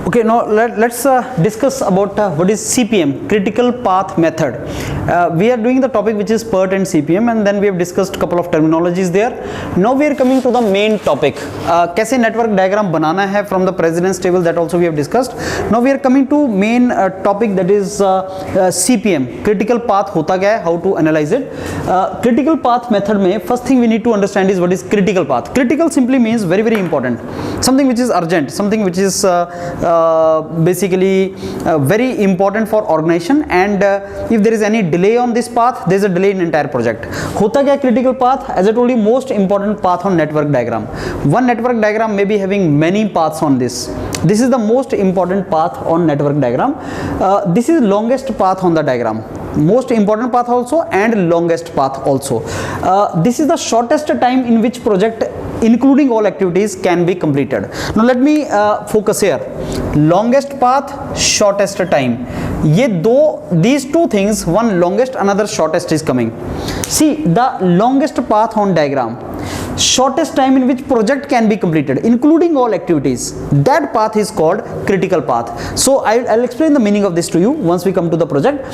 Okay, now let's discuss about what is CPM, critical path method. We are doing the topic which is PERT and CPM, and then we have discussed a couple of terminologies there. Now we are coming to the main topic. कैसे network diagram बनाना है from the precedence table, that also we have discussed. Now we are coming to main topic, that is CPM, critical path होता क्या है, how to analyze it. Critical path method में first thing we need to understand is what is critical path. Critical simply means very important, something which is urgent, something which is basically very important for organization, and if there is any delay on this path, there is a delay in entire project. होता क्या critical path? As I told you, most important path on network diagram. One network diagram may be having many paths on this. This is the most important path on network diagram. This is longest path on the diagram. Most important path also and longest path also. This is the shortest time in which project including all activities can be completed. Now let me focus here. Longest path, shortest time. These two things, one longest, another shortest is coming. See, the longest path on diagram, shortest time in which project can be completed including all activities, that path is called critical path. So I'll explain the meaning of this to you once we come to the project.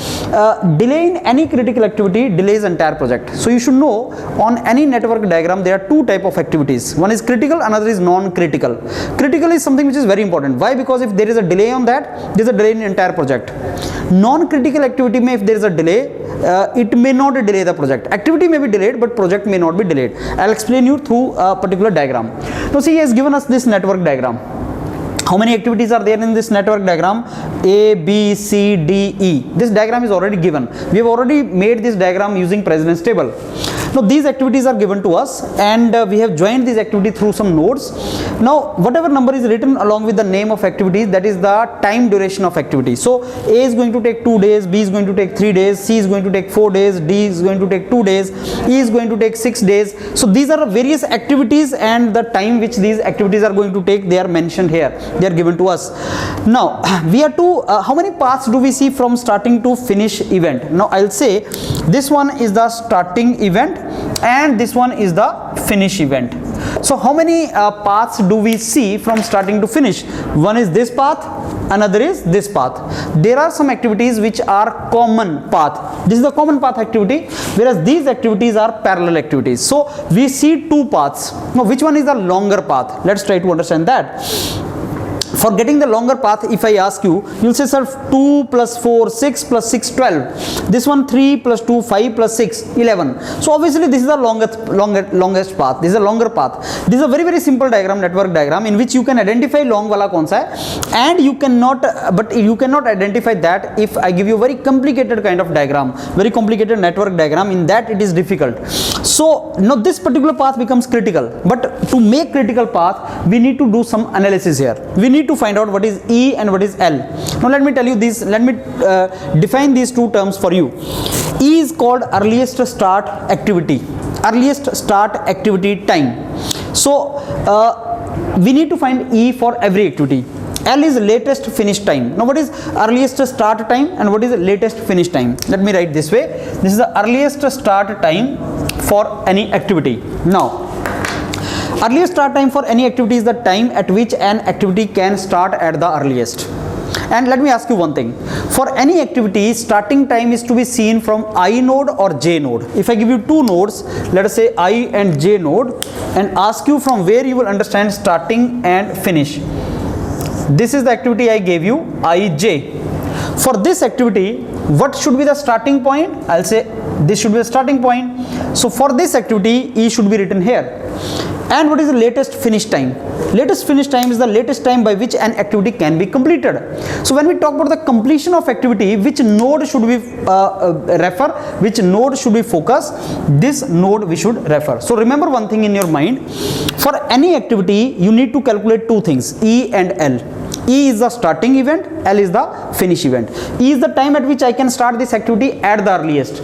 Delay in any critical activity delays entire project. So you should know, on any network diagram there are two type of activities. One is critical, another is non-critical. Critical is something which is very important. Why? Because if there is a delay on that, there is a delay in entire project. Non-critical activity may, if there is a delay, it may not delay the project. Activity may be delayed, but project may not be delayed. I'll explain you through a particular diagram. Now see, he has given us this network diagram. How many activities are there in this network diagram? A, B, C, D, E. This diagram is already given. We have already made this diagram using precedence table. Now these activities are given to us, and we have joined this activity through some nodes. Now whatever number is written along with the name of activities, that is the time duration of activity. So A is going to take 2 days, B is going to take 3 days, C is going to take 4 days, D is going to take 2 days, E is going to take 6 days. So these are various activities, and the time which these activities are going to take, they are mentioned here. They are given to us. Now we are to how many paths do we see from starting to finish event? Now I'll say this one is the starting event and this one is the finish event. So how many paths do we see from starting to finish? One is this path, another is this path. There are some activities which are common path. This is the common path activity, whereas these activities are parallel activities. So we see two paths. Now which one is the longer path? Let's try to understand that. For getting the longer path, if I ask you, you'll say, sir, 2 plus 4, 6 plus 6, 12. This one 3 plus 2, 5 plus 6, 11. So obviously this is the longest path. This is a longer path. This is a very simple diagram, network diagram, in which you can identify long wala kaun sa hai, and you cannot identify that if I give you a very complicated kind of diagram, very complicated network diagram. In that it is difficult. So now this particular path becomes critical, but to make critical path, we need to do some analysis here. We need to find out what is E and what is L. Now let me tell you this, let me define these two terms for you. E is called earliest start activity, earliest start activity time. So we need to find E for every activity. L is latest finish time. Now what is earliest start time and what is latest finish time? Let me write this way. This is the earliest start time for any activity. Now earliest start time for any activity is the time at which an activity can start at the earliest. And let me ask you one thing. For any activity, starting time is to be seen from I node or J node. If I give you two nodes, let us say I and J node, and ask you from where you will understand starting and finish. This is the activity I gave you, IJ. For this activity, what should be the starting point? I'll say this should be the starting point. So for this activity, E should be written here. And what is the latest finish time? Latest finish time is the latest time by which an activity can be completed. So when we talk about the completion of activity, which node should we refer? Which node should we focus? This node we should refer. So remember one thing in your mind. For any activity, you need to calculate two things, E and L. E is the starting event, L is the finish event. E is the time at which I can start this activity at the earliest.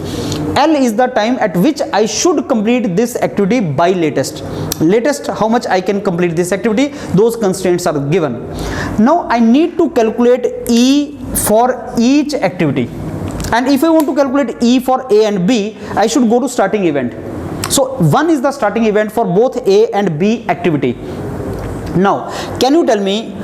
L is the time at which I should complete this activity by latest. Latest, how much I can complete this activity, those constraints are given. Now I need to calculate E for each activity. And if I want to calculate E for A and B, I should go to starting event. So 1 is the starting event for both A and B activity. Now, can you tell me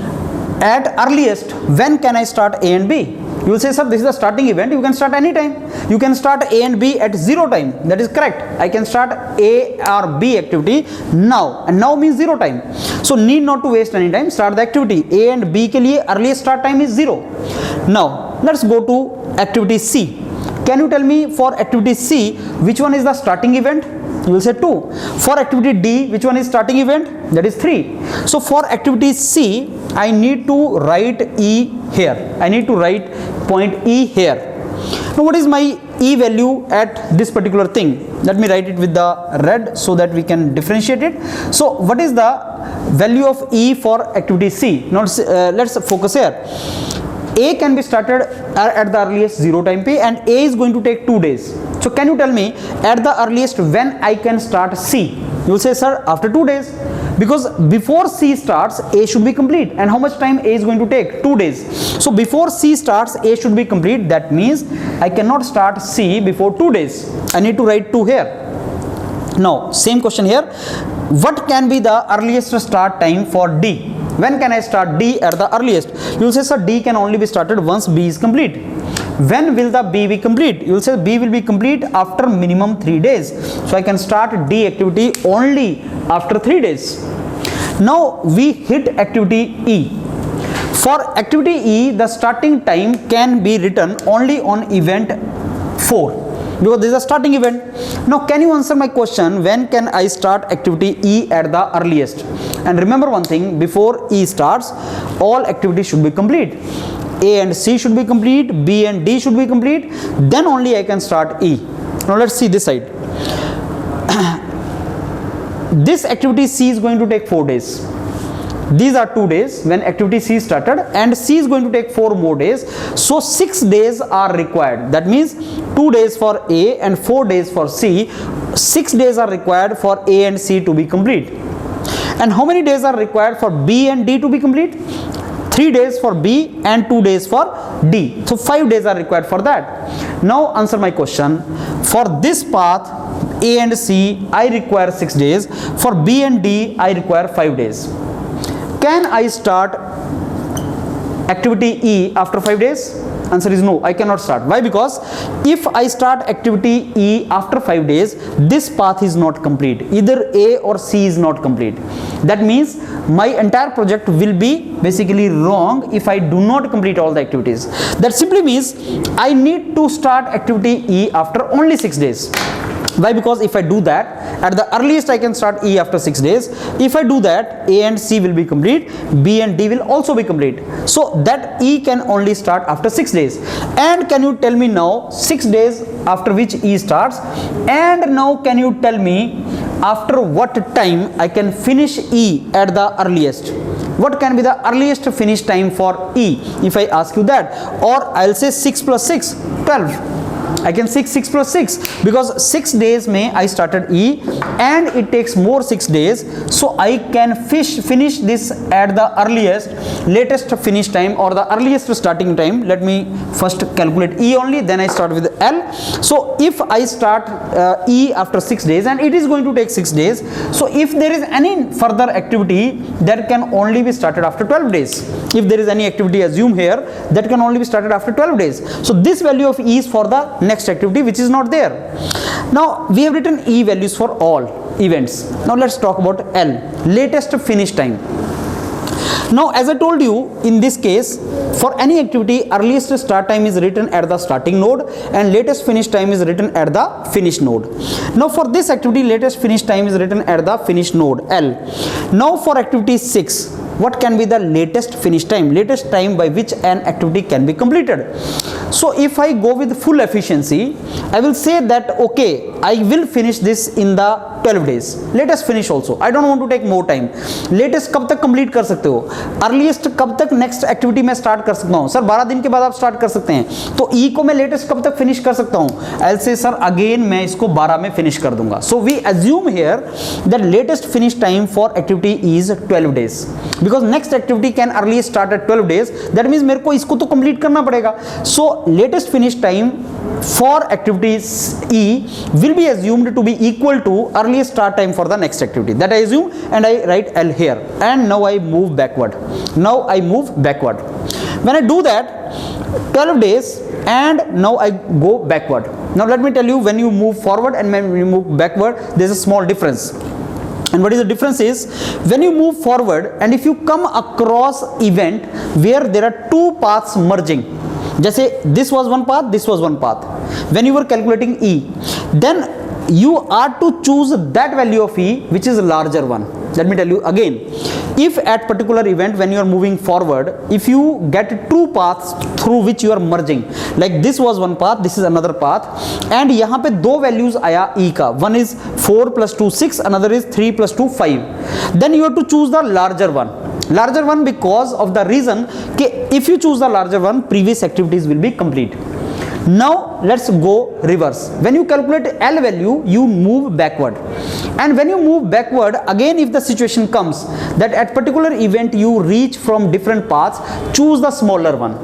at earliest when can I start A and B? You will say, sir, this is the starting event, you can start any time. You can start A and B at 0 time. That is correct. I can start A or B activity now, and now means 0 time. So need not to waste any time, start the activity. A and B के लिए earliest start time is 0. Now let's go to activity C. Can you tell me for activity C which one is the starting event? You will say 2. For activity D, which one is starting event? That is 3. So for activity C, I need to write E here. I need to write point E here. Now what is my E value at this particular thing? Let me write it with the red so that we can differentiate it. So what is the value of E for activity C? Now let's focus here. A can be started at the earliest 0 time P, and A is going to take 2 days. So can you tell me at the earliest when I can start C? You will say, sir, after 2 days, because before C starts A should be complete. And how much time A is going to take? 2 days. So before C starts A should be complete. That means I cannot start C before 2 days. I need to write 2 here. Now same question here. What can be the earliest start time for D? When can I start D at the earliest? You will say, sir, D can only be started once B is complete. When will the B be complete? You will say B will be complete after minimum 3 days. So I can start D activity only after 3 days. Now we hit activity E. For activity E, the starting time can be written only on event 4. Because this is a starting event. Now can you answer my question, when can I start activity E at the earliest? And remember one thing, before E starts, all activities should be complete. A and C should be complete, B and D should be complete, then only I can start E. Now let's see this side. This activity C is going to take 4 days. These are 2 days when activity C started, and C is going to take 4 more days. So 6 days are required. That means 2 days for A and 4 days for C. 6 days are required for A and C to be complete. And how many days are required for B and D to be complete? 3 days for B and 2 days for D. So 5 days are required for that. Now answer my question. For this path A and C, I require 6 days. For B and D, I require 5 days. Can I start activity E after 5 days? Answer is no, I cannot start. Why? Because if I start activity E after 5 days, this path is not complete. Either A or C is not complete. That means my entire project will be basically wrong if I do not complete all the activities. That simply means I need to start activity E after only 6 days. Why? Because if I do that, at the earliest I can start E after 6 days. If I do that, A and C will be complete, B and D will also be complete. So that E can only start after 6 days. And can you tell me now 6 days after which E starts? And now can you tell me after what time I can finish E at the earliest? What can be the earliest finish time for E if I ask you that? Or I'll say 6 plus 6, 12. I can 6 plus 6 because 6 days may I started E and it takes more 6 days. So I can finish this at the latest finish time or the earliest starting time. Let me first calculate E only, then I start with L. So if I start E after 6 days and it is going to take 6 days. So if there is any further activity that can only be started after 12 days. If there is any activity, assume here, that can only be started after 12 days. So this value of E is for the next activity which is not there. Now we have written E values for all events. Now let's talk about L, latest finish time. Now as I told you, in this case for any activity, earliest start time is written at the starting node and latest finish time is written at the finish node. Now for this activity, latest finish time is written at the finish node L. Now for activity 6, what can be the latest finish time? Latest time by which an activity can be completed. So if I go with full efficiency, I will say that okay, I will finish this in the 12 days. Latest finish also. I don't want to take more time. Latest कब तक complete कर सकते हो? Earliest कब तक next activity में start कर सकता हूँ? सर 12 दिन के बाद आप start कर सकते हैं. तो E को मैं latest कब तक finish कर सकता हूँ? I'll say sir again मैं इसको 12 में finish कर दूँगा. So we assume here that latest finish time for activity is 12 days. Because next activity can earliest start at 12 days. That means मेरे को इसको तो complete करना पड़ेगा. So latest finish time for activities E will be assumed to be equal to earliest start time for the next activity. That I assume, and I write L here, and now I move backward. When I do that, 12 days, and now I go backward. Now let me tell you, when you move forward and when you move backward, there is a small difference. And what is the difference is, when you move forward and if you come across event where there are two paths merging, just say this was one path, this was one path, when you were calculating E, then you are to choose that value of E which is a larger one. Let me tell you again, if at particular event when you are moving forward, if you get two paths through which you are merging, like this was one path, this is another path, and यहाँ पे दो values आया E का, one is 4 plus 2 6, another is 3 plus 2 5, then you have to choose the larger one because of the reason कि if you choose the larger one, previous activities will be complete. Now let's go reverse. When you calculate L value, you move backward, and when you move backward again, if the situation comes that at particular event you reach from different paths, choose the smaller one.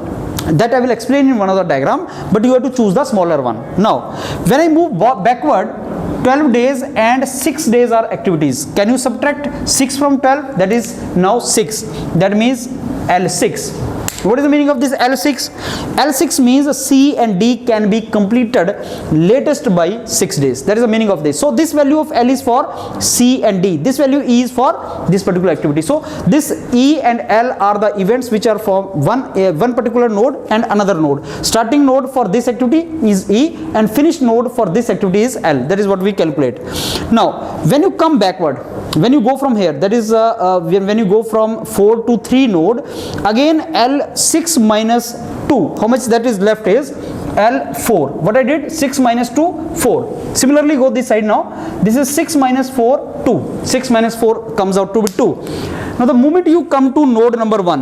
That I will explain in one of the diagram, but you have to choose the smaller one. Now when I move backward, 12 days and 6 days are activities. Can you subtract 6 from 12? That is now 6. That means L6. What is the meaning of this L6? L6 means C and D can be completed latest by 6 days. That is the meaning of this. So this value of L is for C and D. This value E is for this particular activity. So this E and L are the events which are for one particular node and another node. Starting node for this activity is E and finish node for this activity is L. That is what we calculate. Now when you come backward, when you go from here, that is when you go from 4 to 3 node, again L6 minus 2, how much that is left is L4. What I did, 6 minus 2, 4. Similarly go this side now, this is 6 minus 4, 2. 6 minus 4 comes out to be 2. Now the moment you come to node number 1,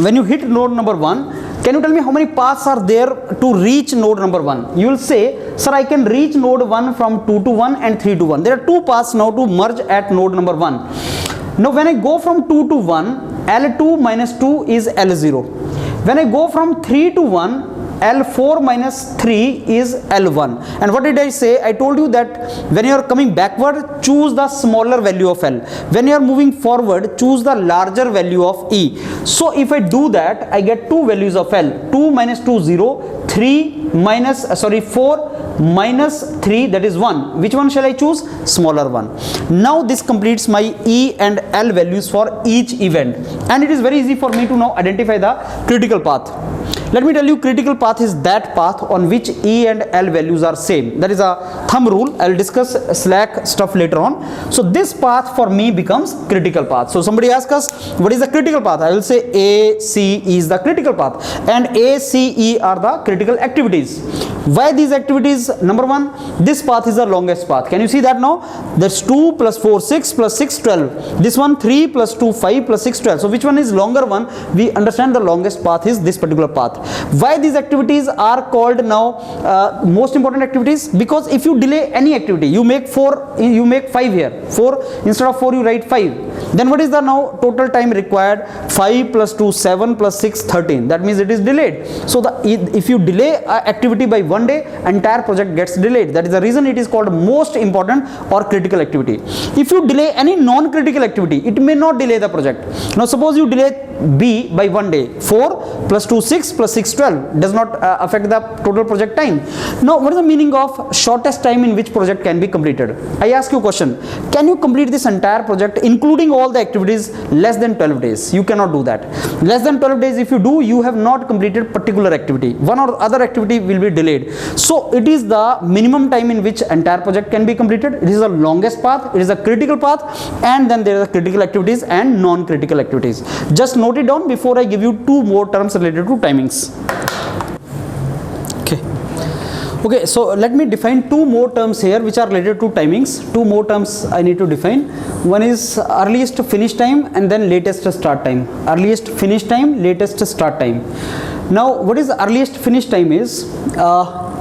when you hit node number 1, can you tell me how many paths are there to reach node number 1? You will say, sir, I can reach node 1 from 2 to 1 and 3 to 1. There are two paths now to merge at node number 1. Now when I go from 2 to 1, L2 minus 2 is L0. When I go from 3 to 1, L4 minus 3 is L1. And what did I say? I told you that when you are coming backward, choose the smaller value of L. When you are moving forward, choose the larger value of E. So if I do that, I get two values of L. 2 minus 2, 0. 4 minus 3, that is 1. Which one shall I choose? Smaller one. Now this completes my E and L values for each event. And it is very easy for me to now identify the critical path. Let me tell you, critical path is that path on which E and L values are same. That is a thumb rule. I will discuss slack stuff later on. So this path for me becomes critical path. So somebody asks us, what is the critical path? I will say A, C is the critical path, and A, C, E are the critical activities. Why these activities? Number 1, this path is the longest path. Can you see that now? That's 2 plus 4, 6 plus 6, 12. This one 3 plus 2, 5 plus 6, 12. So which one is longer one? We understand the longest path is this particular path. Why these activities are called now most important activities? Because if you delay any activity, you make 4, you make 5 here. 4 instead of 4 you write 5. Then what is the now total time required? 5 plus 2, 7 plus 6, 13. That means it is delayed. So if you delay activity by 1 day, entire project gets delayed. That is the reason it is called most important or critical activity. If you delay any non-critical activity, it may not delay the project. Now suppose you delay B by 1 day. 4 plus 2, 6 plus 6, 12 does not affect the total project time. Now what is the meaning of shortest time in which project can be completed? I ask you a question. Can you complete this entire project including all the activities less than 12 days? You cannot do that. Less than 12 days, if you do, you have not completed particular activity. One or other activity will be delayed. So it is the minimum time in which entire project can be completed. It is the longest path, it is a critical path, and then there are critical activities and non-critical activities. Just note it down before I give you 2 more terms related to timings. Okay, so let me define 2 more terms here which are related to timings. 2 more terms I need to define. One is earliest finish time and then latest start time. Earliest finish time, latest start time. Now what is the earliest finish time is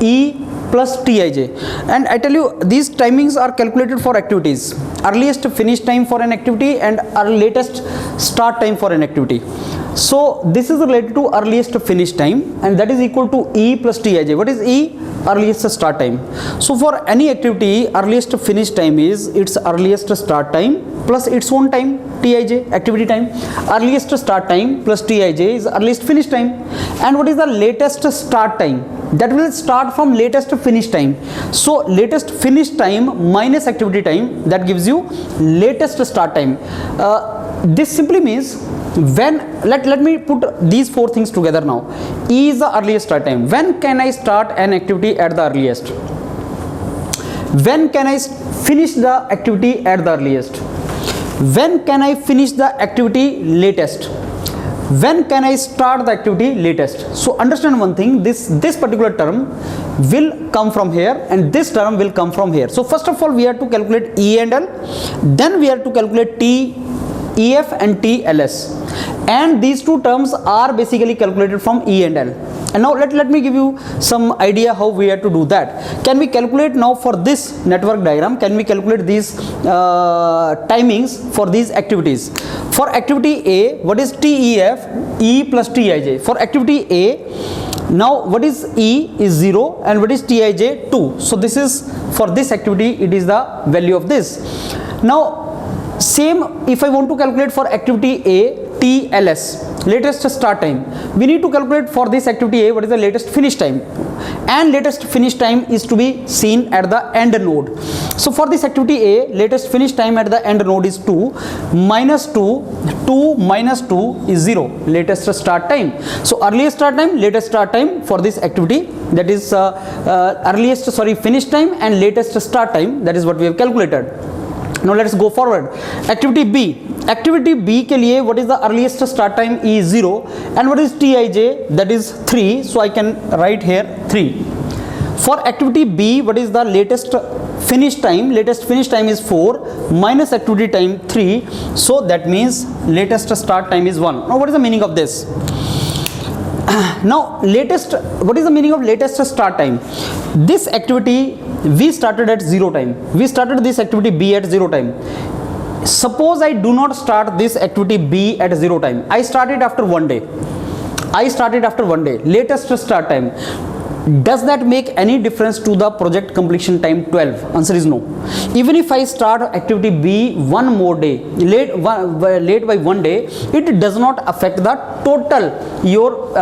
E plus Tij. And I tell you, these timings are calculated for activities. Earliest finish time for an activity and latest start time for an activity. So this is related to earliest finish time, and that is equal to E plus Tij. What is E? Earliest start time. So for any activity, earliest finish time is its earliest start time plus its own time, Tij, activity time. Earliest start time plus Tij is earliest finish time. And what is the latest start time? That will start from latest finish time. So latest finish time minus activity time, that gives you latest start time. This simply means, when let me put these four things together now. E is the earliest start time. When can I start an activity at the earliest? When can I finish the activity at the earliest? When can I finish the activity latest? When can I start the activity latest? So understand one thing, this particular term will come from here and this term will come from here. So first of all, we have to calculate E and L, then we have to calculate T, EF and TLS, and these two terms are basically calculated from E and L. And now let me give you some idea how we have to do that. Can we calculate now for this network diagram, can we calculate these timings for these activities? For activity A, what is TEF? E plus Tij. For activity A, now what is E is 0 and what is Tij? 2. So this is, for this activity, it is the value of this. Now same, if I want to calculate for activity A, TLS, latest start time, we need to calculate for this activity A what is the latest finish time, and latest finish time is to be seen at the end node. So for this activity A, latest finish time at the end node is 2 minus 2, 2 minus 2 is 0, latest start time. So earliest start time, latest start time for this activity, that is finish time and latest start time, that is what we have calculated. Now let's go forward. Activity B. Activity B के लिए what is the earliest start time? E is 0 and what is Tij? That is 3. So I can write here 3. For activity B, what is the latest finish time? Latest finish time is 4 minus activity time 3. So that means latest start time is 1. Now what is the meaning of this? Now latest, what is the meaning of latest start time? This activity we started at 0 time. We started this activity B at 0 time. Suppose I do not start this activity B at 0 time. I start it after 1 day. Latest start time. Does that make any difference to the project completion time 12? Answer is no. Even if I start activity B one more day, late by 1 day, it does not affect the total your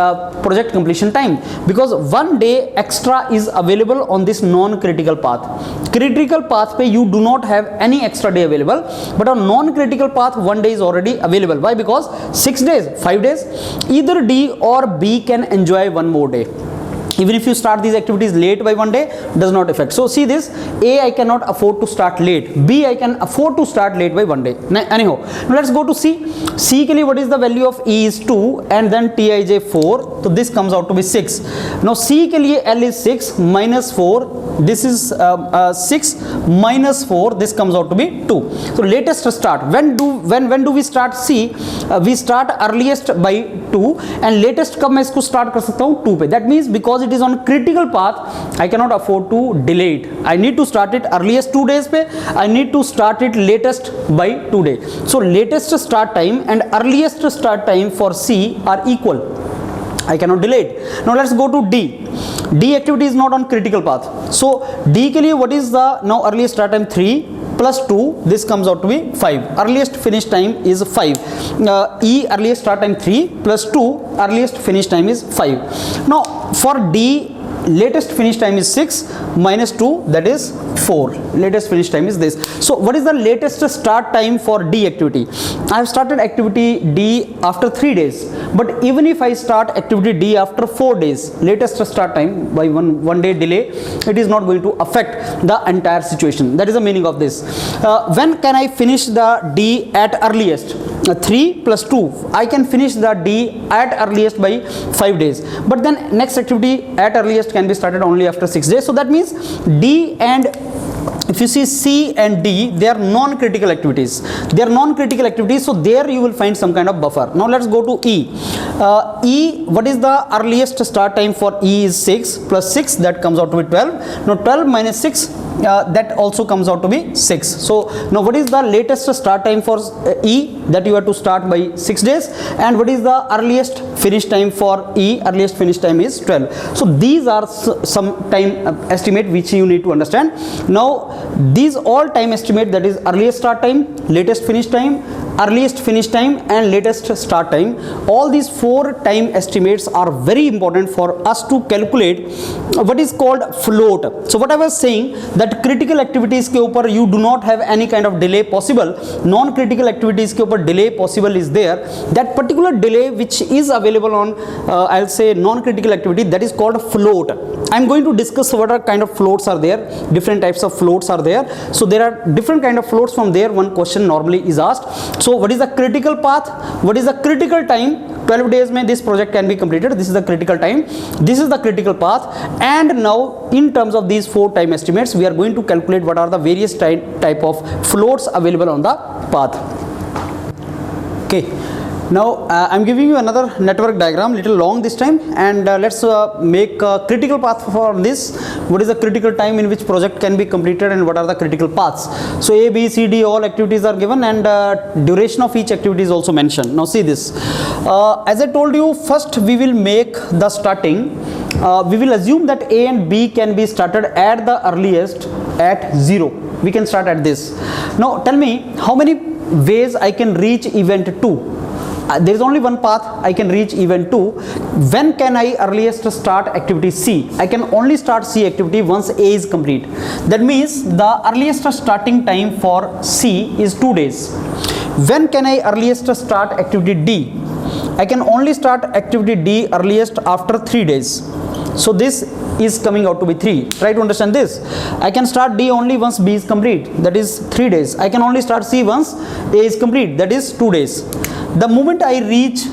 project completion time, because 1 day extra is available on this non-critical path. Critical path pe you do not have any extra day available, but on non-critical path 1 day is already available. Why? Because 6 days, 5 days, either D or B can enjoy 1 more day. Even if you start these activities late by 1 day, does not affect. So see this, A I cannot afford to start late, B I can afford to start late by 1 day. Anyhow, now let's go to C. C के लिए what is the value of E is 2 and then Tij 4. So this comes out to be 6. Now C के लिए L is 6 minus 4. This is 6 minus 4. This comes out to be 2. So latest start. When do we start C? We start earliest by 2 and latest कब मैं इसको start कर सकता हूँ 2 पे. That means because it is on critical path, I cannot afford to delay it. I need to start it earliest 2 days पे. I need to start it latest by 2 days. So latest start time and earliest start time for C are equal. I cannot delay it. Now let's go to D. D activity is not on critical path. So D के लिए what is the now earliest start time 3 plus 2, this comes out to be 5. Earliest finish time is 5. E earliest start time 3 plus 2, earliest finish time is 5. Now for D, latest finish time is 6 minus 2, that is 4. Latest finish time is this. So what is the latest start time for D activity? I have started activity D after 3 days, but even if I start activity D after 4 days, latest start time by one day delay, it is not going to affect the entire situation. That is the meaning of this. When can I finish the D at earliest? 3 plus 2, I can finish the D at earliest by 5 days, but then next activity at earliest can be started only after 6 days. So that means D and if you see C and D, they are non-critical activities. They are non-critical activities, so there you will find some kind of buffer. Now let's go to E. E, what is the earliest start time for E is 6 plus 6, that comes out to be 12. Now 12 minus 6, that also comes out to be 6. So now what is the latest start time for E? That you have to start by 6 days. And what is the earliest finish time for E? Earliest finish time is 12. So these are some time estimate which you need to understand. Now these all time estimate, that is earliest start time, latest finish time, earliest finish time and latest start time, all these 4 time estimates are very important for us to calculate what is called float. So what I was saying, that critical activities के ऊपर you do not have any kind of delay possible, non critical activities के ऊपर delay possible is there. That particular delay which is available on I'll say non critical activity, that is called float. I'm going to discuss what are kind of floats are there, different types of floats are there. So there are different kind of floats. From there one question normally is asked. So what is the critical path, what is the critical time? 12 days mein this project can be completed, this is the critical time, this is the critical path. And now in terms of these 4 time estimates, we are going to calculate what are the various type of floats available on the path. Okay, now I'm giving you another network diagram, little long this time, and let's make a critical path for this. What is the critical time in which project can be completed and what are the critical paths? So A, B, C, D, all activities are given, and duration of each activity is also mentioned. Now see this, as I told you, first we will make the starting, we will assume that A and B can be started at the earliest at 0. We can start at this. Now tell me how many ways I can reach event 2. There is only one path I can reach event 2. When can I earliest start activity C? I can only start C activity once A is complete. That means the earliest starting time for C is 2 days. When can I earliest start activity D? I can only start activity D earliest after 3 days. So this is coming out to be 3. Try to understand this. I can start D only once B is complete, that is 3 days. I can only start C once A is complete, that is 2 days. The moment I reach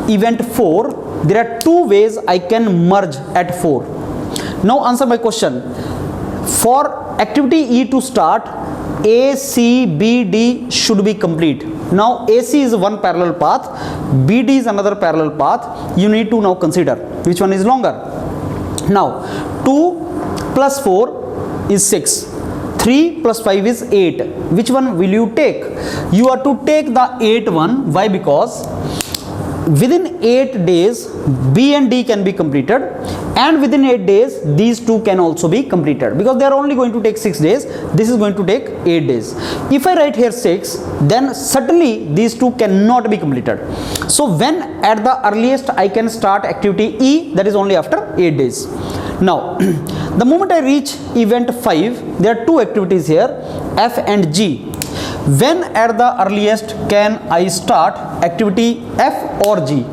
event 4, there are 2 ways I can merge at 4. Now answer my question. For activity E to start, A, C, B, D should be complete. Now AC is one parallel path, BD is another parallel path. You need to now consider which one is longer. Now 2 plus 4 is 6. 3 plus 5 is 8. Which one will you take? You are to take the 8 one. Why? Because within 8 days B and D can be completed, and within 8 days these two can also be completed, because they are only going to take 6 days. This is going to take 8 days. If I write here 6, then certainly these two cannot be completed. So when at the earliest I can start activity E, that is only after 8 days. Now the moment I reach event 5, there are 2 activities here, F and G. When at the earliest can I start activity F or G?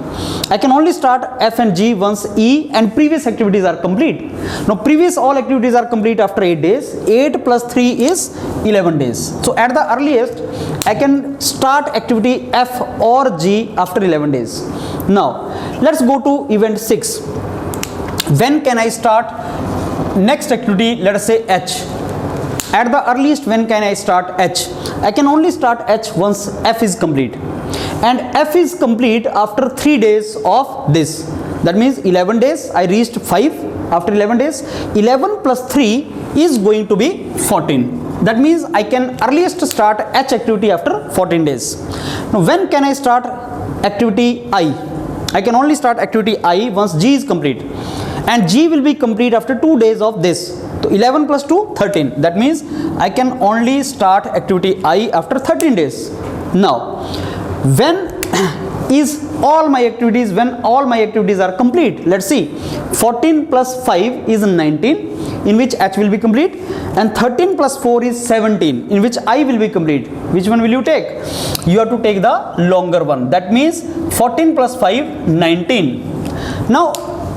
I can only start F and G once E and previous activities are complete. Now previous all activities are complete after 8 days. 8 plus 3 is 11 days. So at the earliest I can start activity F or G after 11 days. Now let's go to event 6. When can I start next activity? Let us say H. At the earliest, when can I start H? I can only start H once F is complete, and F is complete after 3 days of this. That means 11 days. I reached 5 after 11 days. 11 plus 3 is going to be 14. That means I can earliest start H activity after 14 days. Now when can I start activity I? I can only start activity I once G is complete, and G will be complete after 2 days of this. So 11 plus 2, 13. That means I can only start activity I after 13 days. Now, when is all my activities, when all my activities are complete? Let's see. 14 plus 5 is 19, in which H will be complete, and 13 plus 4 is 17, in which I will be complete. Which one will you take? You have to take the longer one. That means 14 plus 5, 19. Now,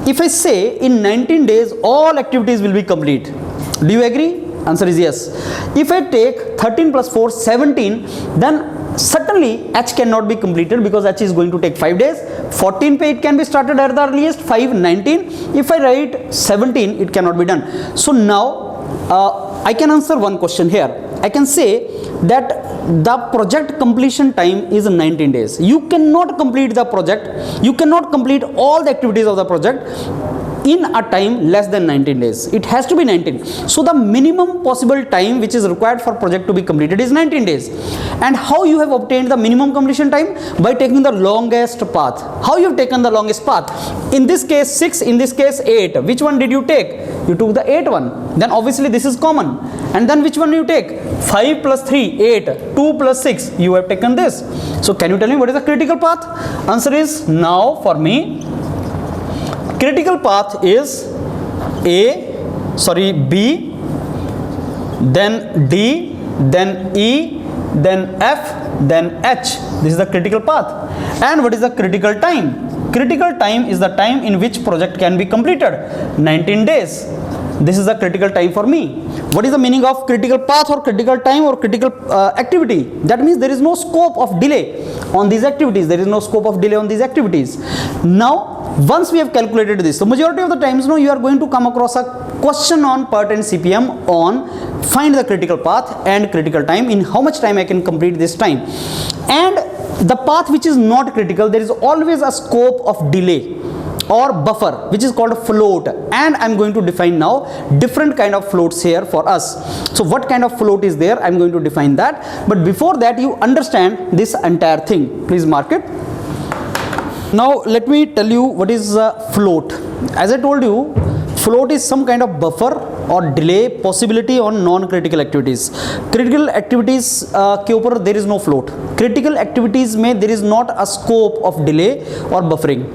if I say in 19 days all activities will be complete, do you agree? Answer is yes. If I take 13 plus 4, 17, then certainly H cannot be completed, because H is going to take 5 days. 14 पे it can be started at the earliest, 5, 19. If I write 17, it cannot be done. So now I can answer one question here. I can say that the project completion time is 19 days. You cannot complete the project, you cannot complete all the activities of the project in a time less than 19 days. It has to be 19. So the minimum possible time which is required for project to be completed is 19 days. And how you have obtained the minimum completion time? By taking the longest path. How you have taken the longest path? In this case 6, in this case 8. Which one did you take? You took the 8 one. Then obviously this is common. And then which one you take? 5 plus 3, 8. 2 plus 6, you have taken this. So can you tell me what is the critical path? Answer is, now for me, critical path is B, then D, then E, then F, then H. This is the critical path. And what is the critical time? Critical time is the time in which project can be completed. 19 days. This is the critical time for me. What is the meaning of critical path or critical time or critical activity? That means there is no scope of delay on these activities. There is no scope of delay on these activities. Now, once we have calculated this, so majority of the times now you are going to come across a question on PERT and CPM on find the critical path and critical time, in how much time I can complete this time. And the path which is not critical, there is always a scope of delay or buffer which is called a float, and I'm going to define now different kind of floats here for us. So what kind of float is there, I'm going to define that, but before that you understand this entire thing. Please mark it. Now let me tell you what is a float. As I told you, float is some kind of buffer or delay possibility on non-critical activities. Critical activities के ऊपर there is no float. Critical activities में there is not a scope of delay or buffering.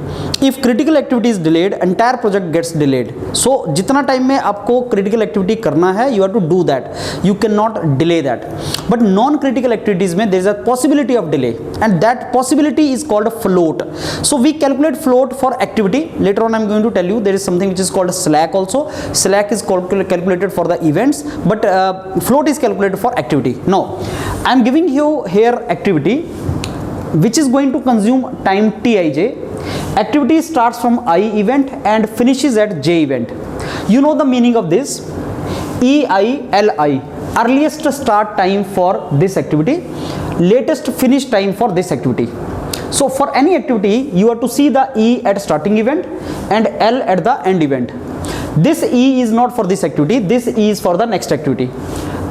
If critical activity is delayed, entire project gets delayed. So जितना time में आपको critical activity करना है, you have to do that. You cannot delay that. But non-critical activities में there is a possibility of delay, and that possibility is called a float. So we calculate float for activity. Later on I am going to tell you there is something which is called slack also. Slack is calculated for the events, but float is calculated for activity. Now I am giving you here activity which is going to consume time Tij. Activity starts from I event and finishes at J event. You know the meaning of this. EILI, earliest start time for this activity, latest finish time for this activity. So for any activity you have to see the E at starting event and L at the end event. This E is not for this activity, this E is for the next activity.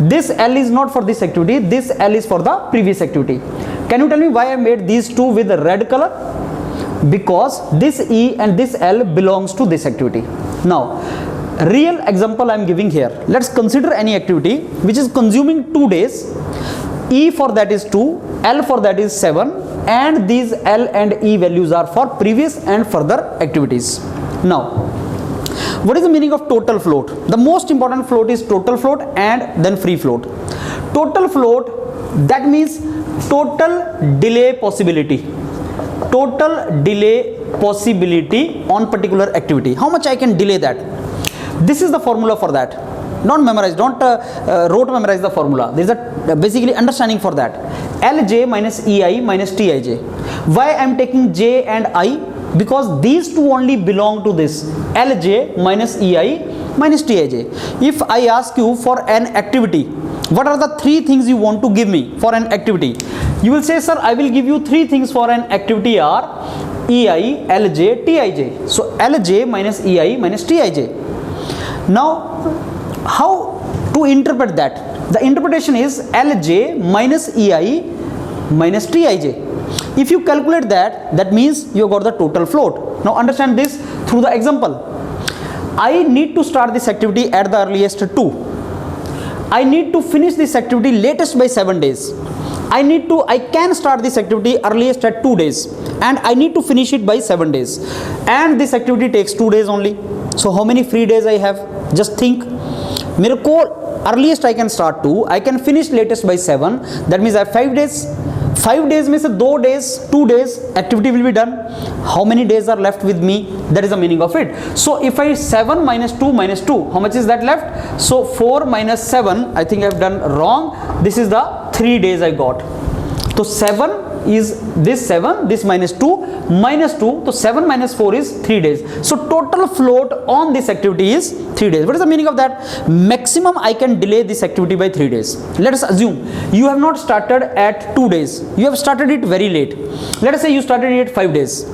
This L is not for this activity, this L is for the previous activity. Can you tell me why I made these two with red color? Because this E and this L belongs to this activity. Now, real example I am giving here. Let's consider any activity which is consuming 2 days. E for that is 2, L for that is 7, and these L and E values are for previous and further activities. Now, what is the meaning of total float? The most important float is total float and then free float. Total float, that means total delay possibility. Total delay possibility on particular activity. How much I can delay that? This is the formula for that. Don't memorize, don't rote memorize the formula. There is a basically understanding for that. Lj minus Ei minus Tij. Why I am taking J and I? Because these two only belong to this. Lj minus Ei minus Tij. If I ask you for an activity, what are the 3 things you want to give me for an activity? You will say, sir, I will give you 3 things for an activity are Ei, Lj, Tij. So Lj minus Ei minus Tij. Now, how to interpret that? The interpretation is Lj minus Ei minus Tij. If you calculate that, that means you got the total float. Now understand this through the example. I need to start this activity at the earliest 2. I need to finish this activity latest by 7 days. I can start this activity earliest at 2 days, and I need to finish it by 7 days. And this activity takes 2 days only. So how many free days I have? Just think. मेरे को earliest I can start 2, I can finish latest by 7. That means I have 5 days. 5 days में से 2 days activity will be done. How many days are left with me? That is the meaning of it. So if I 7 minus 2 minus 2, how much is that left? So 4 minus 7, I think I have done wrong. This is the 3 days I got. So 7 is this 7, this minus 2, so 7 minus 4 is 3 days. So total float on this activity is 3 days. What is the meaning of that? Maximum I can delay this activity by 3 days. Let us assume you have not started at 2 days. You have started it very late. Let us say you started it at 5 days.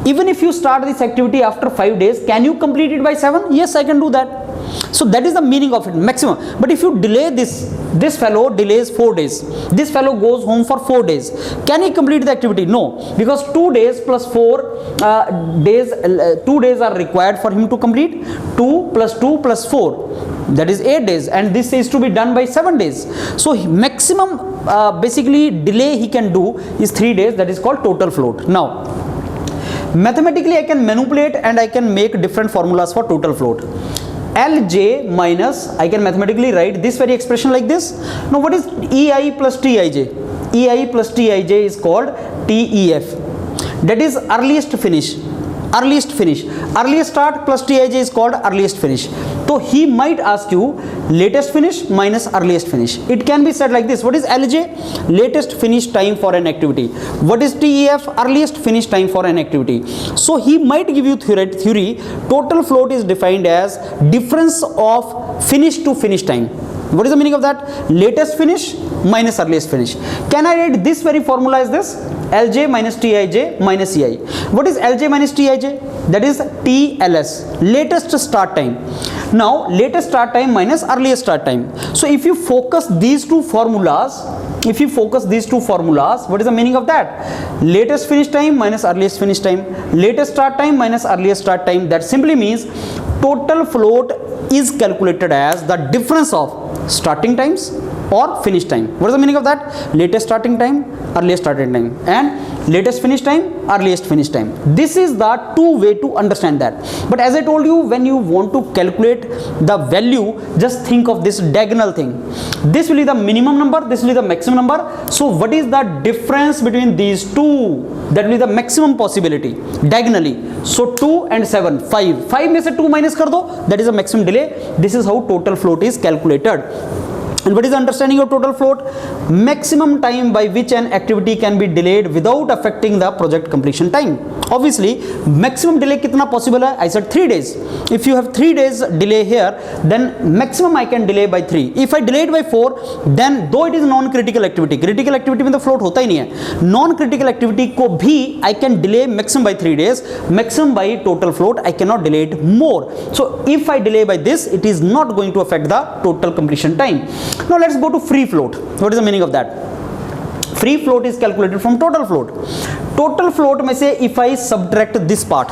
Even if you start this activity after 5 days, can you complete it by 7? Yes, I can do that. So that is the meaning of it, maximum. But if you delay this fellow delays 4 days. This fellow goes home for 4 days. Can he complete the activity? No, because 2 days plus 4 days, 2 days are required for him to complete. 2 plus 2 plus 4, that is 8 days, and this is to be done by 7 days. So maximum basically delay he can do is 3 days. That is called total float. Now mathematically I can manipulate and I can make different formulas for total float. Lj minus, I can mathematically write this very expression like this. Now what is EI plus TIJ? EI plus TIJ is called TEF. That is earliest finish. Earliest finish. Earliest start plus TIJ is called earliest finish. So he might ask you latest finish minus earliest finish. It can be said like this. What is LJ? Latest finish time for an activity. What is TEF? Earliest finish time for an activity. So he might give you theory. Total float is defined as difference of finish to finish time. What is the meaning of that? Latest finish minus earliest finish. Can I write this very formula as this? Lj minus Tij minus Ei. What is Lj minus Tij? That is TLS, latest start time. Now latest start time minus earliest start time. So if you focus these two formulas, what is the meaning of that? Latest finish time minus earliest finish time, latest start time minus earliest start time. That simply means total float is calculated as the difference of starting times or finish time. What is the meaning of that? Latest starting time, earliest starting time, and latest finish time, earliest finish time. This is the two way to understand that. But as I told you, when you want to calculate the value, just think of this diagonal thing. This will be the minimum number, this will be the maximum number. So what is the difference between these two? That will be the maximum possibility diagonally. So 2 and 7, 5. 5 में से 2 minus कर दो, that is the maximum delay. This is how total float is calculated. And what is the understanding of total float? Maximum time by which an activity can be delayed without affecting the project completion time. Obviously, maximum delay कितना possible है? I said 3 days. If you have 3 days delay here, then maximum I can delay by 3. If I delay it by 4, then though it is non-critical activity, critical activity में तो float होता ही नहीं है. Non-critical activity को भी I can delay maximum by 3 days. Maximum by total float I cannot delay it more. So if I delay by this, it is not going to affect the total completion time. Now let's go to free float. What is the meaning of that? Free float is calculated from total float. Total float में से if I subtract this part,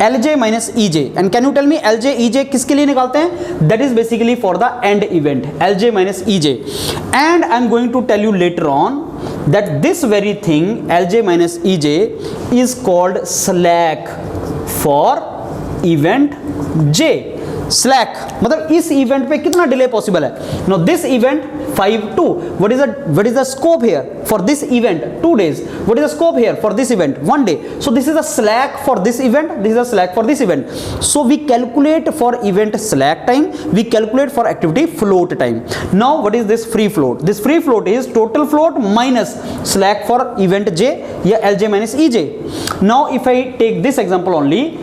Lj minus Ej, and can you tell me Lj Ej किसके लिए निकालते हैं? That is basically for the end event, Lj minus Ej. And I'm going to tell you later on that this very thing, Lj minus Ej, is called slack for event J. Slack मतलब इस event पे कितना delay possible है? Now this event 5-2. What is the scope here for this event? 2 days. What is the scope here for this event? 1 day. So this is a slack for this event. This is a slack for this event. So we calculate for event slack time. We calculate for activity float time. Now what is this free float? This free float is total float minus slack for event J या Lj minus Ej. Now if I take this example only,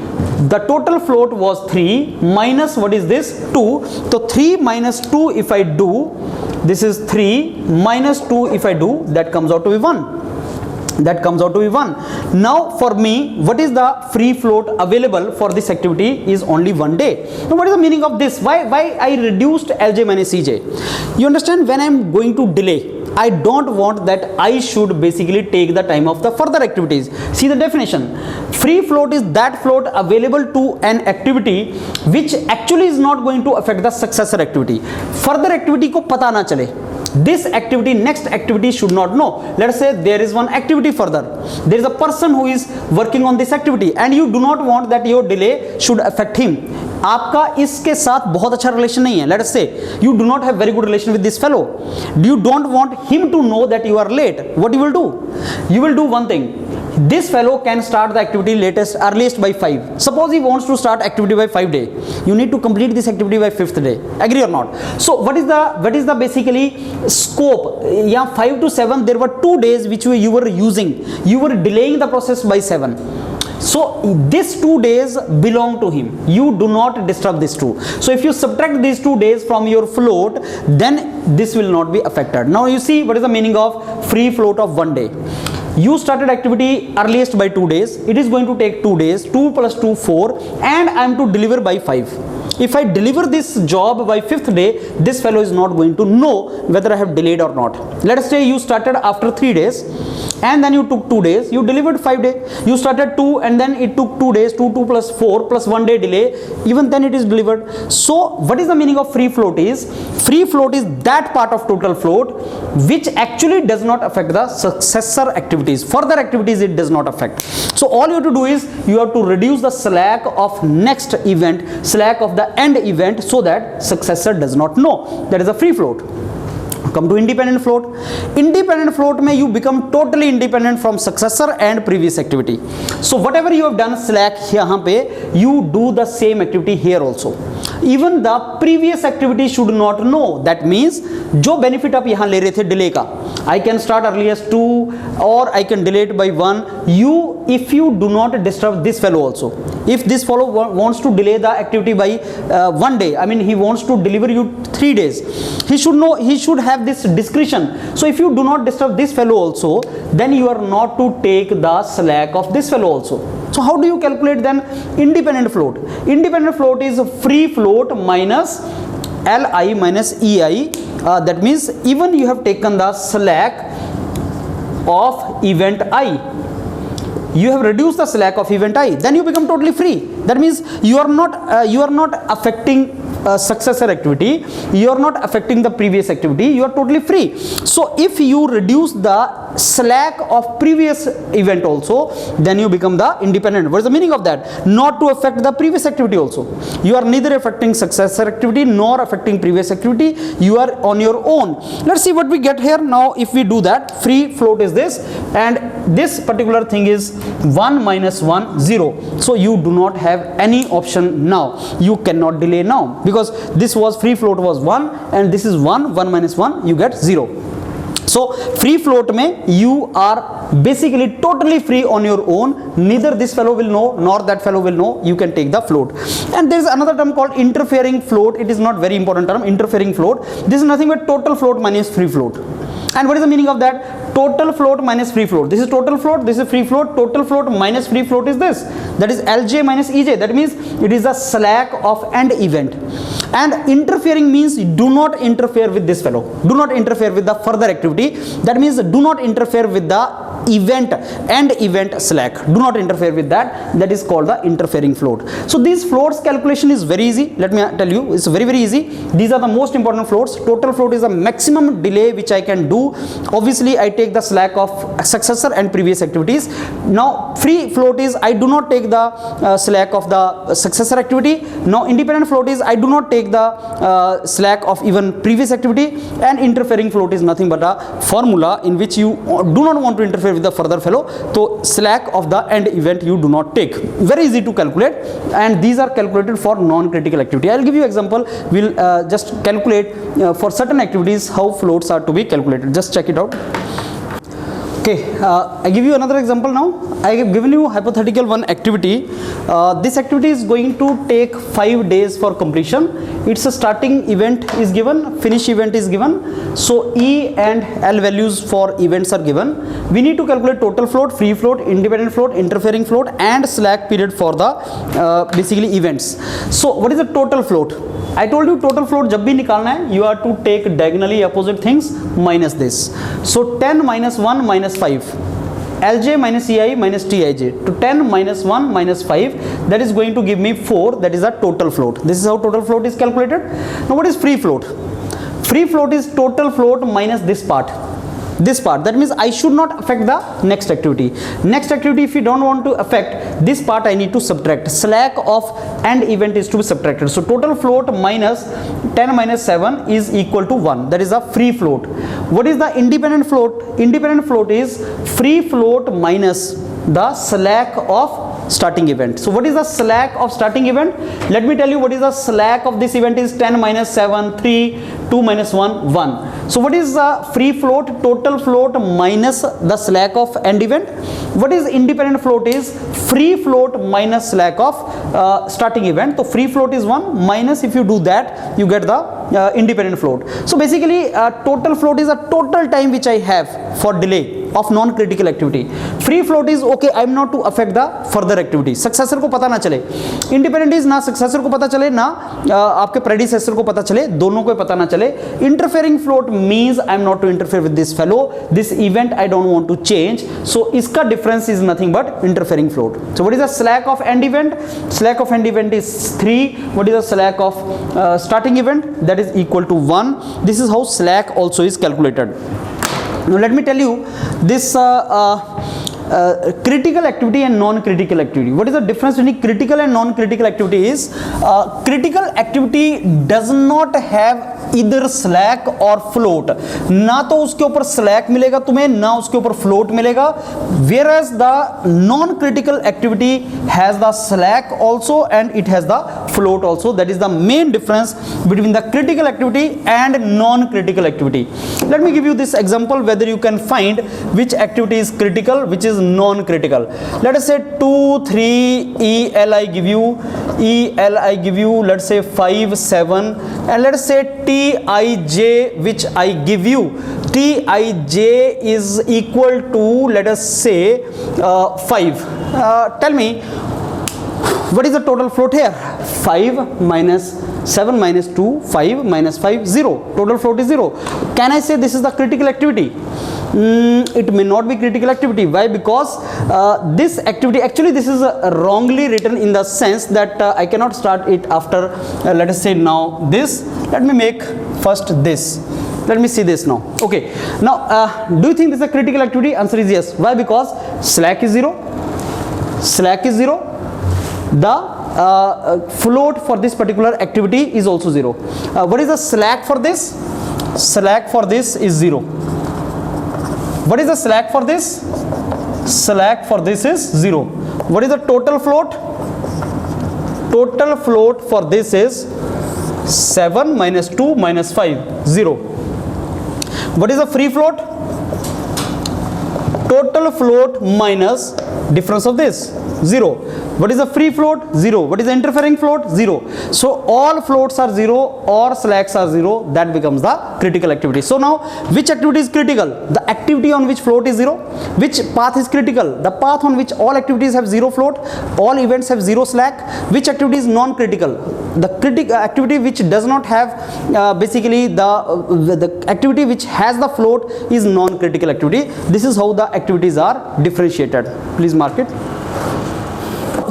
the total float was 3 minus what is this? 2. So 3 minus 2 if I do, this is 3 minus 2 if I do, that comes out to be 1. That comes out to be 1. Now for me, what is the free float available for this activity is only 1 day. Now what is the meaning of this? Why I reduced Lj minus Ej? You understand, when I am going to delay, I don't want that I should basically take the time of the further activities. See the definition. Free float is that float available to an activity which actually is not going to affect the successor activity. Further activity को पता ना चले. This activity, next activity should not know. Let's say there is one activity further. There is a person who is working on this activity and you do not want that your delay should affect him. आपका इसके साथ बहुत अच्छा relation नहीं है. Let us say you do not have very good relation with this fellow. You don't want him to know that you are late. What you will do? You will do one thing. this fellow can start the activity earliest by 5. Suppose he wants to start activity by 5 day, you need to complete this activity by 5th day. Agree or not? So what is the basically scope? Yeah, 5 to 7 there were 2 days which you were using, you were delaying the process by 7. So these 2 days belong to him, you do not disturb these 2. So if you subtract these 2 days from your float, then this will not be affected. Now you see what is the meaning of free float of 1 day. You started activity earliest by 2 days, it is going to take 2 days, 2 plus 2 4, and I am to deliver by 5. If I deliver this job by 5th day, this fellow is not going to know whether I have delayed or not. Let us say you started after 3 days and then you took 2 days, you delivered 5 days. You started 2 and then it took 2 days, 2 plus 4 plus 1 day delay, even then it is delivered. So what is the meaning of free float is? Free float is that part of total float which actually does not affect the successor activities. Further activities it does not affect. So all you have to do is you have to reduce the slack of next event, slack of the end event, so that successor does not know. That is a free float. Come to independent float. Independent float may you become totally independent from successor and previous activity. So whatever you have done slack yahan pe, you do the same activity here also. Even the previous activity should not know. That means जो benefit आप यहाँ ले रहे थे delay का, I can start earliest 2 or I can delay it by 1. You, if you do not disturb this fellow also, if this fellow wants to delay the activity by 1 day, I mean he wants to deliver you 3 days, he should know, he should have this discretion. So if you do not disturb this fellow also, then you are not to take the slack of this fellow also. So how do you calculate then independent float? Independent float is free float minus Li minus Ei. That means even you have taken the slack of event I, you have reduced the slack of event I, then you become totally free. That means you are not affecting successor activity, you are not affecting the previous activity, you are totally free. So if you reduce the slack of previous event also, then you become the independent. What is the meaning of that? Not to affect the previous activity also. You are neither affecting successor activity nor affecting previous activity, you are on your own. Let's see what we get here. Now if we do that, free float is this, and this particular thing is 1 minus 1 0. So you do not have any option now, you cannot delay now, because this was free float was 1 and this is 1 minus 1, you get 0. So free float mein you are basically totally free on your own, neither this fellow will know nor that fellow will know, you can take the float. And there is another term called interfering float. It is not very important term, interfering float. This is nothing but total float minus free float. And what is the meaning of that? Total float minus free float. This is total float, this is free float. Total float minus free float is this. That is Lj minus Ej. That means it is the slack of end event. And interfering means do not interfere with this fellow. Do not interfere with the further activity. That means do not interfere with the event, end event slack. Do not interfere with that. That is called the interfering float. So these floats calculation is very easy. Let me tell you, it's very easy. These are the most important floats. Total float is the maximum delay which I can do. Obviously I take the slack of successor and previous activities. Now free float is I do not take the slack of the successor activity. Now independent float is I do not take the slack of even previous activity. And interfering float is nothing but a formula in which you do not want to interfere with the further fellow, so slack of the end event you do not take. Very easy to calculate, and these are calculated for non-critical activity. I will give you example. We'll just calculate for certain activities how floats are to be calculated. Just check it out. Okay, I give you another example now. I have given you hypothetical one activity. This activity is going to take 5 days for completion. Its a starting event is given, finish event is given. So E and L values for events are given. We need to calculate total float, free float, independent float, interfering float, and slack period for the basically events. So what is the total float? I told you total float जब भी निकालना है, you are to take diagonally opposite things minus this. So 10 minus 1 minus 5. Lj minus Ei minus Tij. To 10 minus 1 minus 5, that is going to give me 4. That is a total float. This is how total float is calculated. Now what is free float? Free float is total float minus this part. This part, that means I should not affect the next activity. Next activity, if you don't want to affect this part, I need to subtract. Slack of end event is to be subtracted. So total float minus 10 minus 7 is equal to 1. That is a free float. What is the independent float? Independent float is free float minus the slack of starting event. So what is the slack of starting event? Let me tell you what is the slack of this event is 10 minus 7, 3, 2 minus 1, 1. So what is the free float? Total float minus the slack of end event. What is independent float? Is free float minus slack of starting event. So free float is 1 minus, if you do that, you get the independent float. So basically total float is a total time which I have for delay of non-critical activity. Free float is okay, I am not to affect the further activity. Successor को पता ना चले. Independent is ना successor को पता चले ना आपके predecessor को पता चले, दोनों को पता ना चले. Interfering float means I am not to interfere with this fellow. This event I don't want to change. So इसका difference is nothing but interfering float. So what is the slack of end event? Slack of end event is 3. What is the slack of starting event? That is equal to 1. This is how slack also is calculated. Now let me tell you this critical activity and non-critical activity. What is the difference between critical and non-critical activity is critical activity does not have either slack or float. ना तो उसके ऊपर slack मिलेगा तुम्हें, ना उसके ऊपर float मिलेगा. Whereas the non-critical activity has the slack also and it has the float also. That is the main difference between the critical activity and non-critical activity. Let me give you this example whether you can find which activity is critical, which is non-critical. Let us say 2, 3, EL I give you, let's say 5, 7, and let us say Tij which I give you. Tij is equal to, let us say 5. Tell me what is the total float here? 5 minus 7 minus 2, 5 minus 5, 0. Total float is 0. Can I say this is the critical activity? It may not be critical activity. Why? Because this activity, actually this is wrongly written in the sense that I cannot start it after let us say now this. Let me make first this. Let me see this now. Okay, now do you think this is a critical activity? Answer is yes. Why? Because slack is 0. Slack is 0. The float for this particular activity is also 0. What is the slack for this? Slack for this is 0. What is the slack for this? Slack for this is 0. What is the total float? Total float for this is 7 minus 2 minus 5, 0. What is the free float? Total float minus difference of this, 0. What is the free float? 0. What is the interfering float? 0. So all floats are 0 or slacks are 0. That becomes the critical activity. So now which activity is critical? The activity on which float is 0. Which path is critical? The path on which all activities have 0 float, all events have 0 slack. Which activity is non-critical? The critical activity which does not have basically the activity which has the float is non-critical activity. This is how the activities are differentiated. Please mark it.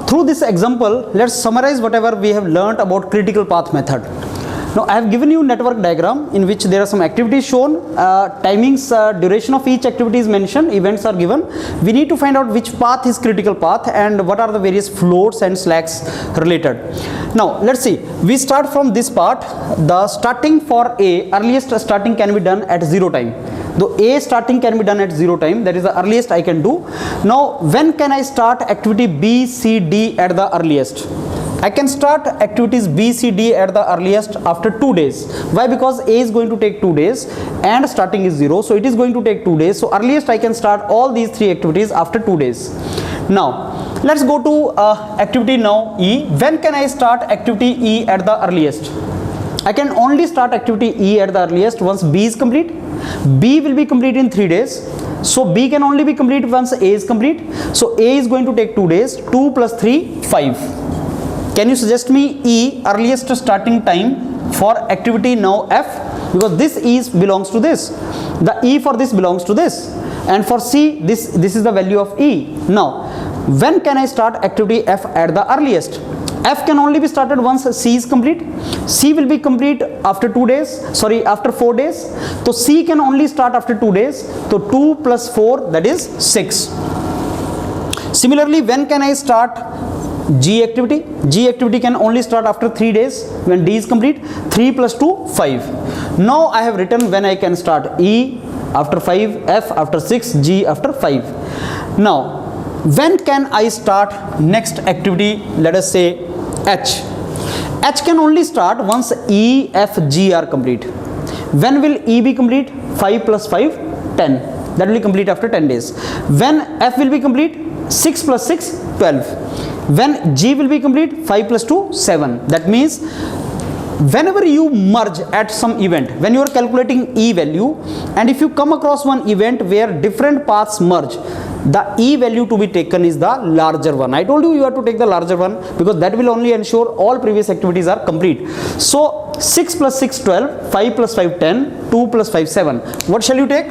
Through this example, let's summarize whatever we have learnt about critical path method. Now I have given you network diagram in which there are some activities shown, timings, duration of each activity is mentioned, events are given. We need to find out which path is critical path and what are the various floats and slacks related. Now let's see, we start from this part. The starting for A, earliest starting can be done at 0 time. Though A starting can be done at 0 time, that is the earliest I can do. Now when can I start activity B, C, D at the earliest? I can start activities B, C, D at the earliest after 2 days. Why? Because A is going to take 2 days and starting is 0, so it is going to take 2 days. So earliest I can start all these 3 activities after 2 days. Now let's go to activity now E. When can I start activity E at the earliest? I can only start activity E at the earliest once B is complete. B will be complete in 3 days. So B can only be complete once A is complete. So A is going to take 2 days. 2 plus 3, 5. Can you suggest me E, earliest starting time for activity now F? Because this E belongs to this. The E for this belongs to this. And for C, this is the value of E. Now, when can I start activity F at the earliest? F can only be started once C is complete. C will be complete after 2 days, after 4 days. So C can only start after 2 days. So 2 plus 4, that is 6. Similarly, when can I start G activity? G activity can only start after 3 days when D is complete. 3 plus 2, 5. Now I have written when I can start E after 5, F after 6, G after 5. Now when can I start next activity? Let us say H. H can only start once E, F, G are complete. When will E be complete? 5 plus 5, 10. That will be complete after 10 days. When F will be complete? 6 plus 6, 12. When G will be complete? 5 plus 2, 7. That means whenever you merge at some event, when you are calculating E value, and if you come across one event where different paths merge, the E value to be taken is the larger one. I told you you have to take the larger one because that will only ensure all previous activities are complete. So 6 plus 6, 12, 5 plus 5, 10, 2 plus 5, 7. What shall you take?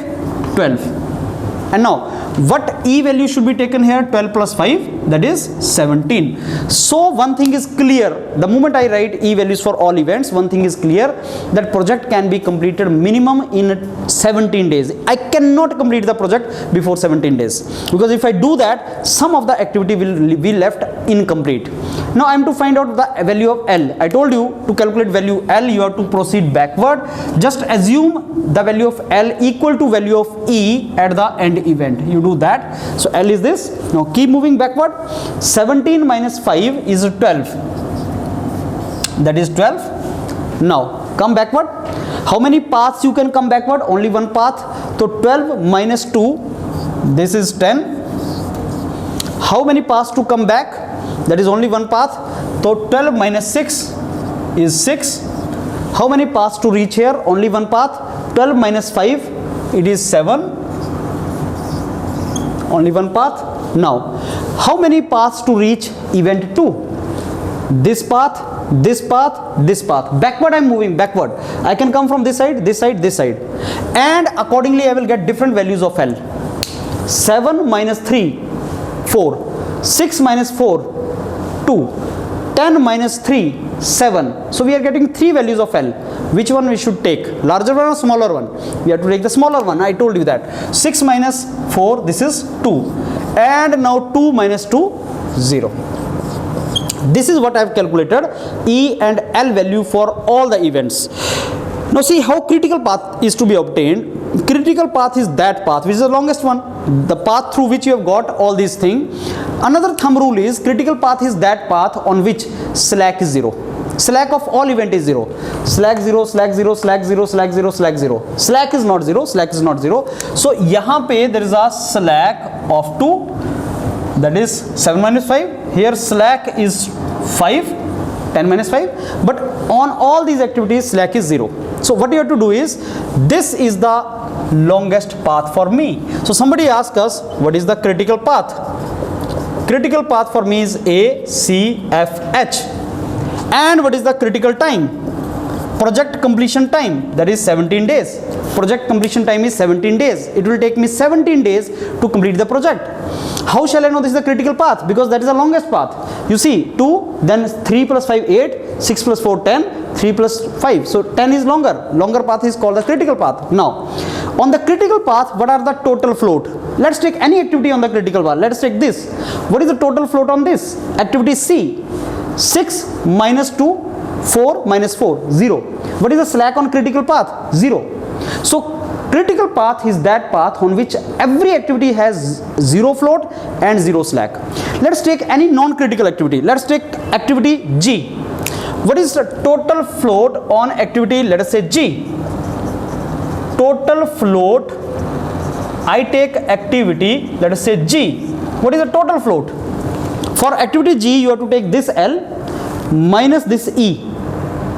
12. And now what E value should be taken here? 12 plus 5, that is 17. So one thing is clear, the moment I write E values for all events, one thing is clear, that project can be completed minimum in 17 days. I cannot complete the project before 17 days because if I do that, some of the activity will be left incomplete. Now I am to find out the value of L. I told you to calculate value L, you have to proceed backward. Just assume the value of L equal to value of E at the end event. You do that. So L is this. Now keep moving backward. 17 minus 5 is 12. That is 12. Now come backward. How many paths you can come backward? Only one path. So 12 minus 2, this is 10. How many paths to come back? That is only one path. So 12 minus 6 is 6. How many paths to reach here? Only one path. 12 minus 5, it is 7. Only one path. Now how many paths to reach event 2? This path, this path, this path. Backward I am moving backward. I can come from this side, this side, this side, and accordingly I will get different values of L. 7 minus 3, 4. 6 minus 4, 2. 10 minus 3, 7. So we are getting 3 values of L. Which one we should take? Larger one or smaller one? We have to take the smaller one. I told you that. 6 minus 4, this is 2. And now 2 minus 2, 0. This is what I have calculated E and L value for all the events. Now see how critical path is to be obtained. Critical path is that path which is the longest one, the path through which you have got all these things. Another thumb rule is critical path is that path on which slack is 0. Slack of all event is 0. Slack 0, slack 0, slack 0, slack 0, slack 0. Slack is not 0, slack is not 0. So yahan pe there is a slack of 2, that is 7 minus 5. Here slack is 5, 10 minus 5. But on all these activities slack is 0. So what you have to do is, this is the longest path for me. So somebody asked us, what is the critical path? Critical path for me is A, C, F, H. And what is the critical time? Project completion time, that is 17 days. Project completion time is 17 days. It will take me 17 days to complete the project. How shall I know this is the critical path? Because that is the longest path. You see, 2, then 3 plus 5, 8, 6 plus 4, 10, 3 plus 5. So 10 is longer. Longer path is called the critical path. Now, on the critical path, what are the total float? Let's take any activity on the critical path. Let's take this. What is the total float on this? Activity C. 6 minus 2, 4 minus 4, 0. What is the slack on critical path? 0. So critical path is that path on which every activity has 0 float and 0 slack. Let's take any non-critical activity. Let's take activity G. What is the total float on activity, let us say G? Total float, I take activity, let us say G. What is the total float? For activity G, you have to take this L minus this E.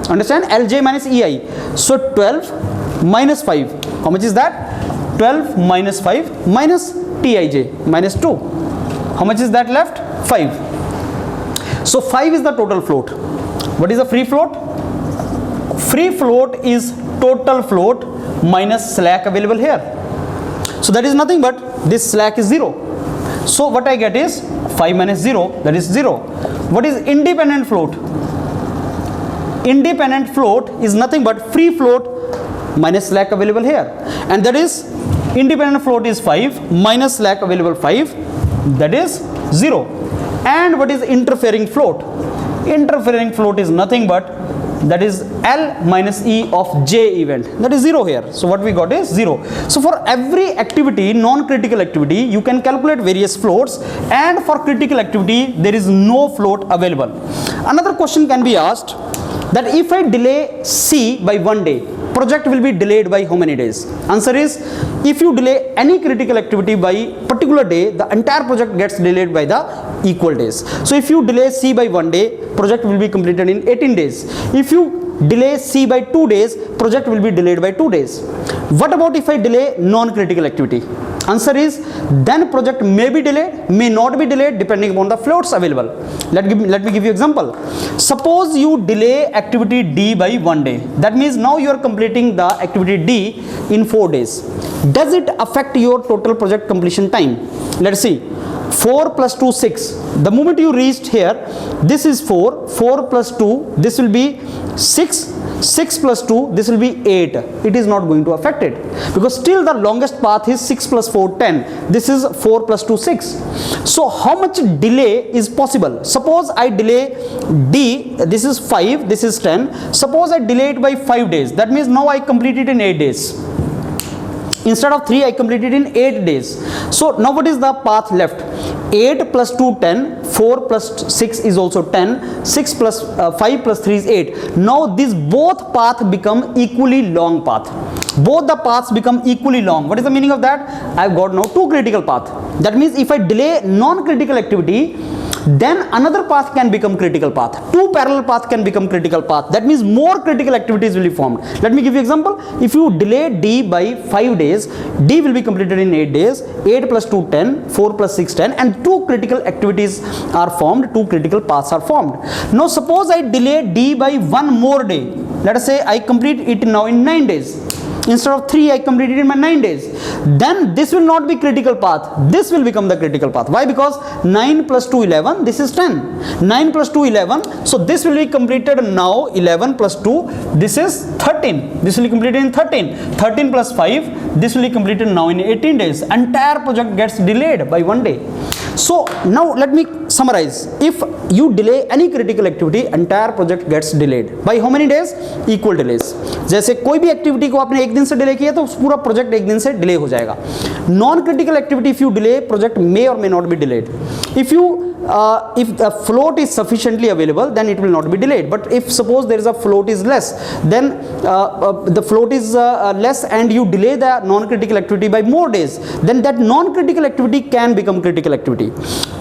Understand? Lj minus EI. So 12 minus 5. How much is that? 12 minus 5 minus Tij minus 2. How much is that left? 5. So 5 is the total float. What is the free float? Free float is total float minus slack available here. So that is nothing but this slack is 0. So what I get is 5 minus 0, that is 0. What is independent float? Independent float is nothing but free float minus slack available here, and that is independent float is 5 minus slack available 5, that is 0. And what is interfering float? Interfering float is nothing but that is L minus E of J event, that is 0 here. So what we got is 0. So for every activity, non-critical activity, you can calculate various floats, and for critical activity there is no float available. Another question can be asked that if I delay C by 1 day, project will be delayed by how many days? Answer is, if you delay any critical activity by particular day, the entire project gets delayed by the equal days. So if you delay C by 1 day, project will be completed in 18 days. If you delay C by 2 days, project will be delayed by 2 days. What about if I delay non-critical activity? Answer is, then project may be delayed, may not be delayed, depending upon the floats available. Let me give you example. Suppose you delay activity D by 1 day. That means now you are completing the activity D in 4 days. Does it affect your total project completion time? Let's see. 4 plus 2, 6. The moment you reached here, this is 4. 4 plus 2, this will be 6. 6 plus 2, this will be 8. It is not going to affect it, because still the longest path is 6 plus 4, 10. This is 4 plus 2, 6. So how much delay is possible? Suppose I delay D, this is 5, this is 10. Suppose I delay it by 5 days. That means now I complete it in 8 days. Instead of 3, I completed in 8 days. So now what is the path left? 8 plus 2, 10. 4 plus 6 is also 10. 6 plus 5 plus 3 is 8. Now these both paths become equally long path. Both the paths become equally long. What is the meaning of that? I've got now 2 critical paths. That means if I delay non-critical activity, then another path can become critical path. 2 parallel paths can become critical path. That means more critical activities will be formed. Let me give you example. If you delay D by 5 days, D will be completed in 8 days. 8 plus 2, 10. 4 plus 6, 10. And 2 critical activities are formed. 2 critical paths are formed. Now suppose I delay D by 1 more day. Let us say I complete it now in 9 days. Instead of 3, I completed in my 9 days. Then this will not be critical path. This will become the critical path. Why? Because 9 plus 2, 11. This is 10. 9 plus 2, 11. So this will be completed now. 11 plus 2. This is 13. This will be completed in 13. 13 plus 5. This will be completed now in 18 days. Entire project gets delayed by 1 day. So now let me summarize. If you delay any critical activity, entire project gets delayed. By how many days? Equal delays. जैसे कोई भी activity को आपने एक दिन से delay किया तो पूरा प्रोजेक्ट एक दिन से डिले हो जाएगा. Non critical activity if you delay, project may और may not be delayed. If the float is sufficiently available, then it will not be delayed. But if suppose there is a float is less, then the float is less and you delay the non-critical activity by more days, then that non-critical activity can become critical activity.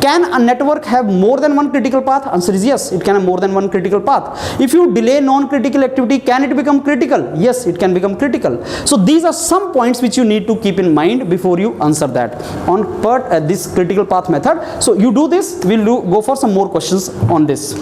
Can a network have more than one critical path? Answer is yes, it can have more than one critical path. If you delay non-critical activity, can it become critical? Yes, it can become critical. So these are some points which you need to keep in mind before you answer that on PERT, this critical path method. So you do this, we'll go for some more questions on this.